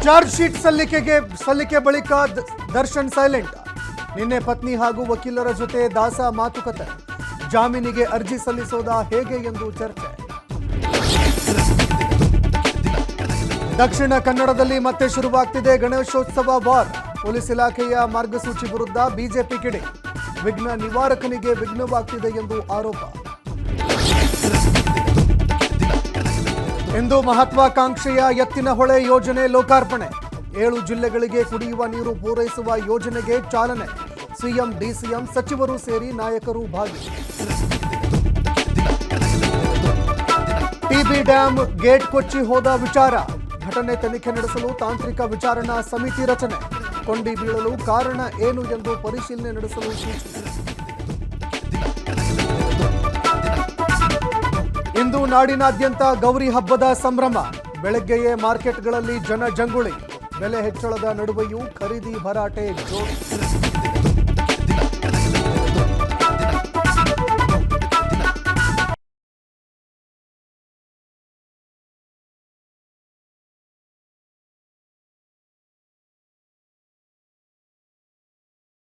Charge sheet ಸಲ್ಲಿಕೆ ಬಳಿಕ Darshan silent. ನಿನ್ನೆ ಪತ್ನಿ ಹಾಗೂ ವಕೀಲರ ಜೊತೆ ದಾಸ ಮಾತುಕತೆ. ಜಾಮೀನಿಗೆ ಅರ್ಜಿ ಸಲ್ಲಿಸೋದಾ ಹೇಗೆ ಎಂದು ಚರ್ಚೆ. ದಕ್ಷಿಣ ಕನ್ನಡದಲ್ಲಿ ಮತ್ತೆ ಶುರುವಾಗ್ತಿದೆ ಗಣೇಶೋತ್ಸವ ವಾರ್. ಪೊಲೀಸ್ ಇಲಾಖೆಯ ಮಾರ್ಗಸೂಚಿ ವಿರುದ್ಧ ಬಿಜೆಪಿ ಕಿಡಿ. ವಿಘ್ನ ನಿವಾರಕನಿಗೆ ವಿಘ್ನವಾಗ್ತಿದೆ ಎಂದು ಆರೋಪ. ಇಂದು ಮಹತ್ವಾಕಾಂಕ್ಷೆಯ ಎತ್ತಿನಹೊಳೆ ಯೋಜನೆ ಲೋಕಾರ್ಪಣೆ. 7 ಜಿಲ್ಲೆಗಳಿಗೆ ಕುಡಿಯುವ ನೀರು ಪೂರೈಸುವ ಯೋಜನೆಗೆ ಚಾಲನೆ. ಸಿಎಂ ಡಿಸಿಎಂ ಸಚಿವರು ಸೇರಿ ನಾಯಕರು ಭಾಗಿ. ಟಿಬಿ ಡ್ಯಾಂ ಗೇಟ್ ಕೊಚ್ಚಿ ಹೋದ ವಿಚಾರ. ಘಟನೆ ತನಿಖೆ ನಡೆಸಲು ತಾಂತ್ರಿಕ ವಿಚಾರಣಾ ಸಮಿತಿ ರಚನೆ. ಕೊಂಡಿ ಬೀಳಲು ಕಾರಣ ಏನು ಎಂದು ಪರಿಶೀಲನೆ ನಡೆಸಲು ಸೂಚನೆ. ಇಂದು ನಾಡಿನಾದ್ಯಂತ ಗೌರಿ ಹಬ್ಬದ ಸಂಭ್ರಮ. ಬೆಳಗ್ಗೆಯೇ ಮಾರ್ಕೆಟ್ಗಳಲ್ಲಿ ಜನಜಂಗುಳಿ. ಬೆಲೆ ಹೆಚ್ಚಳದ ನಡುವೆಯೂ ಖರೀದಿ ಭರಾಟೆ ಜೋರು.